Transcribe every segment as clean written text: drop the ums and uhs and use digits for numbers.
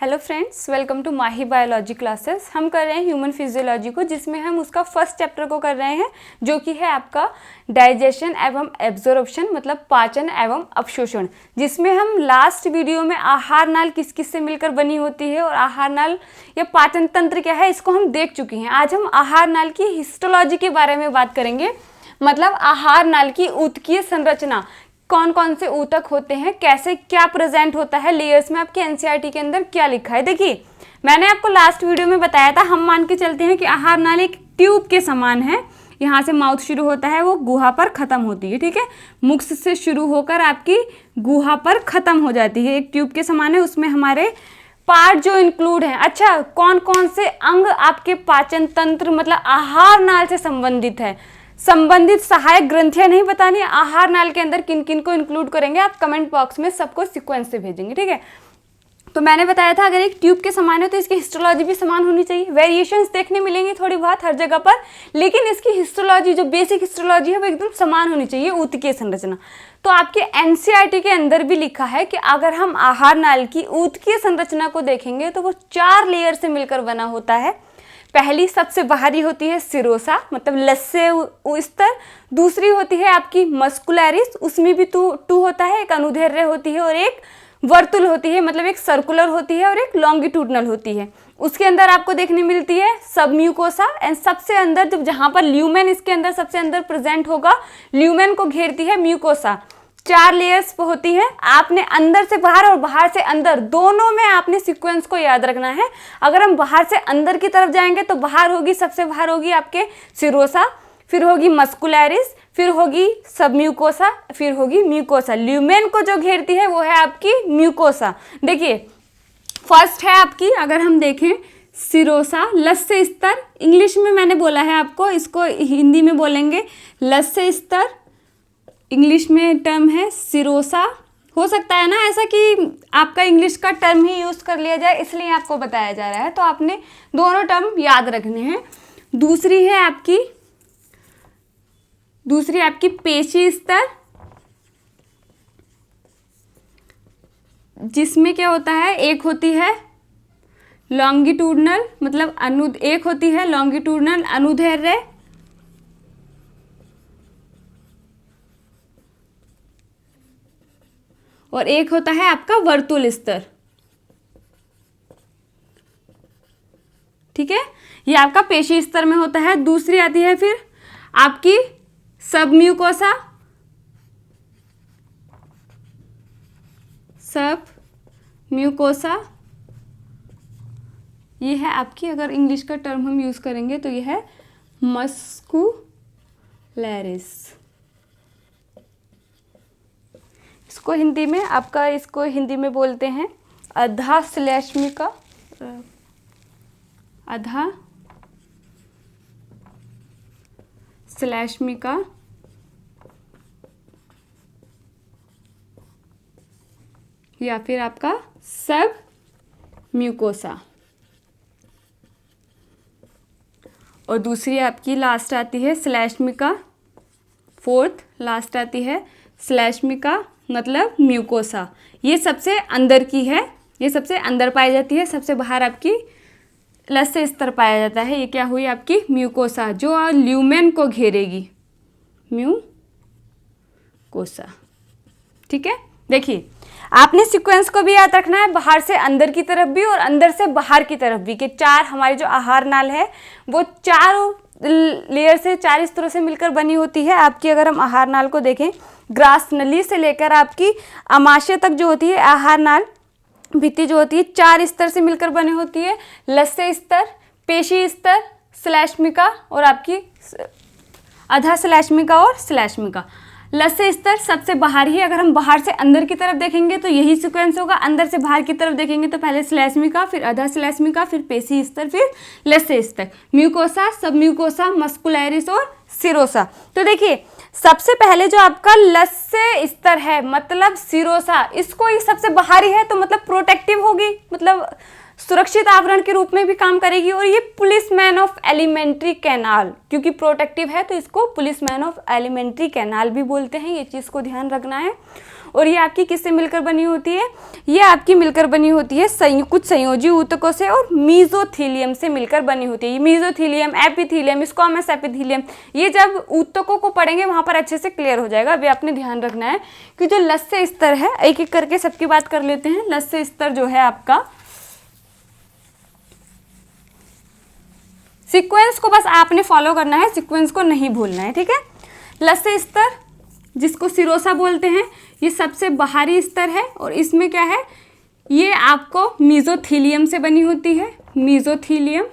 Hello friends, welcome to Mahi biology classes. हम कर रहे हैं ह्यूमन फिजियोलॉजी को, जिसमें हम उसका फर्स्ट चैप्टर को कर रहे हैं, जो कि है आपका डाइजेशन एवं एब्जॉर्प्शन, मतलब पाचन एवं अवशोषण, जिसमें हम लास्ट वीडियो में आहार नाल किस किस से मिलकर बनी होती है और आहार नाल या पाचन तंत्र क्या है, इसको हम देख चुके हैं। आज हम आहार नाल की हिस्टोलॉजी के बारे में बात करेंगे, मतलब आहार नाल की ऊतकीय संरचना, कौन कौन से ऊतक होते हैं, कैसे क्या प्रेजेंट होता है लेयर्स में, आपके एनसीईआरटी के अंदर क्या लिखा है। देखिए, मैंने आपको लास्ट वीडियो में बताया था, हम मान के चलते हैं कि आहार नाली एक ट्यूब के समान है। यहाँ से माउथ शुरू होता है, वो गुहा पर खत्म होती है, ठीक है। मुख से शुरू होकर आपकी गुहा पर खत्म हो जाती है, एक ट्यूब के समान है। उसमें हमारे पार्ट जो इंक्लूड हैं, अच्छा कौन कौन से अंग आपके पाचन तंत्र मतलब आहार नाल से संबंधित है, संबंधित सहायक ग्रंथियां नहीं बतानी, आहार नाल के अंदर किन किन को इंक्लूड करेंगे आप कमेंट बॉक्स में सबको सीक्वेंस से भेजेंगे, ठीक है। तो मैंने बताया था अगर एक ट्यूब के समान है तो इसकी हिस्टोलॉजी भी समान होनी चाहिए। वेरिएशंस देखने मिलेंगी थोड़ी बहुत हर जगह पर, लेकिन इसकी हिस्टोलॉजी जो बेसिक हिस्टोलॉजी है वो एकदम समान होनी चाहिए, ऊतकीय संरचना। तो आपके एनसीईआरटी के अंदर भी लिखा है कि अगर हम आहार नाल की ऊतकीय संरचना को देखेंगे तो वो 4 लेयर से मिलकर बना होता है। पहली सबसे बाहरी होती है सिरोसा, मतलब लस्से स्तर। दूसरी होती है आपकी मस्कुलैरिस, उसमें भी टू होता है, एक अनुदैर्ध्य होती है और एक वर्तुल होती है, मतलब एक सर्कुलर होती है और एक लॉन्गिट्यूडनल होती है। उसके अंदर आपको देखने मिलती है सबम्यूकोसा, एंड सबसे अंदर जब जहां पर ल्यूमेन इसके अंदर सबसे अंदर प्रेजेंट होगा, ल्यूमेन को घेरती है म्यूकोसा। 4 लेयर्स होती हैं। आपने अंदर से बाहर और बाहर से अंदर दोनों में आपने सीक्वेंस को याद रखना है। अगर हम बाहर से अंदर की तरफ जाएंगे तो बाहर होगी, सबसे बाहर होगी आपके सिरोसा, फिर होगी मस्कुलैरिस, फिर होगी सबम्यूकोसा, फिर होगी म्यूकोसा। ल्यूमेन को जो घेरती है वो है आपकी म्यूकोसा। देखिए, फर्स्ट है आपकी, अगर हम देखें सिरोसा, लस्से स्तर, इंग्लिश में मैंने बोला है आपको, इसको हिंदी में बोलेंगे लस्से स्तर, इंग्लिश में टर्म है सिरोसा। हो सकता है ना ऐसा कि आपका इंग्लिश का टर्म ही यूज़ कर लिया जाए, इसलिए आपको बताया जा रहा है, तो आपने दोनों टर्म याद रखने हैं। दूसरी आपकी पेशी स्तर, जिसमें क्या होता है, एक होती है लॉन्गिट्यूडनल, मतलब एक होती है लॉन्गिट्यूडनल अनुदैर्ध्य, और एक होता है आपका वर्तुल स्तर, ठीक है। ये आपका पेशी स्तर में होता है। दूसरी आती है फिर आपकी सबम्यूकोसा, ये है आपकी, अगर इंग्लिश का टर्म हम यूज करेंगे तो ये है मस्कुलैरिस। इसको हिंदी में बोलते हैं अधा श्लेष्मिका या फिर आपका सब म्यूकोसा। और दूसरी आपकी लास्ट आती है श्लेष्मिका, फोर्थ लास्ट आती है श्लेष्मिका, मतलब म्यूकोसा। ये सबसे अंदर की है, ये सबसे अंदर पाई जाती है, सबसे बाहर आपकी लस्से स्तर पाया जाता है। ये क्या हुई आपकी म्यूकोसा, जो ल्यूमेन को घेरेगी, म्यूकोसा, ठीक है। देखिए, आपने सीक्वेंस को भी याद रखना है, बाहर से अंदर की तरफ भी और अंदर से बाहर की तरफ भी, कि 4 हमारी जो आहार नाल है वो 4 लेयर से, 4 स्तरों से मिलकर बनी होती है आपकी। अगर हम आहार नाल को देखें, ग्रास नली से लेकर आपकी अमाशय तक जो होती है आहार नाल भित्ति जो होती है, 4 स्तर से मिलकर बनी होती है। लस्से स्तर, पेशी स्तर, श्लेष्मिका और आपकी अधा श्लेष्मिका और श्लेष्मिका। लस्से स्तर सबसे बाहर ही, अगर हम बाहर से अंदर की तरफ देखेंगे तो यही सीक्वेंस होगा। अंदर से बाहर की तरफ देखेंगे तो पहले श्लेष्मिका, फिर अधा श्लेष्मिका, फिर पेशी स्तर, फिर लस्से स्तर, म्यूकोसा, सबम्यूकोसा, मस्कुलैरिस और सिरोसा। तो देखिए, सबसे पहले जो आपका लस्से स्तर है, मतलब सिरोसा, इसको ये सबसे बाहरी है तो मतलब प्रोटेक्टिव होगी, मतलब सुरक्षित आवरण के रूप में भी काम करेगी। और ये पुलिसमैन ऑफ एलिमेंट्री कैनाल, क्योंकि प्रोटेक्टिव है तो इसको पुलिसमैन ऑफ एलिमेंट्री कैनाल भी बोलते हैं, ये चीज़ को ध्यान रखना है। और ये आपकी किससे मिलकर बनी होती है, ये आपकी मिलकर बनी होती है कुछ संयोजी ऊतकों से और मीजोथीलियम से मिलकर बनी होती है। मीजोथीलियम, एपिथीलियम, स्क्वामस एपिथीलियम, ये जब ऊतकों को पढ़ेंगे वहाँ पर अच्छे से क्लियर हो जाएगा। अभी आपने ध्यान रखना है कि जो लस्य स्तर है, एक एक करके सबकी बात कर लेते हैं। लस्य स्तर जो है आपका, सीक्वेंस को बस आपने फॉलो करना है, सीक्वेंस को नहीं भूलना है, ठीक है। लस्य स्तर जिसको सिरोसा बोलते हैं, ये सबसे बाहरी स्तर है और इसमें क्या है, ये आपको मीजोथीलियम से बनी होती है, मीजोथीलियम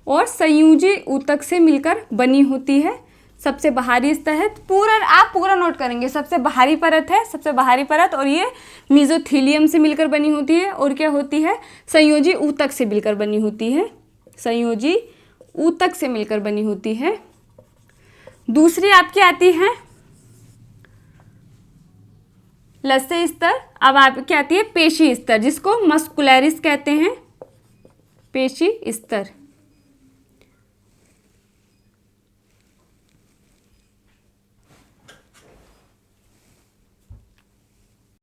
और संयोजी ऊतक से मिलकर बनी होती है। सबसे बाहरी स्तर है, आप पूरा नोट करेंगे। सबसे बाहरी परत है, सबसे बाहरी परत, और ये मीजोथीलियम से मिलकर बनी होती है और क्या होती है, संयोजी ऊतक से मिलकर बनी होती है, संयोजी ऊतक से मिलकर बनी होती है। दूसरी आपकी आती है लस्य स्तर। अब आपकी आती है पेशी स्तर, जिसको मस्कुलरिस कहते हैं, पेशी स्तर।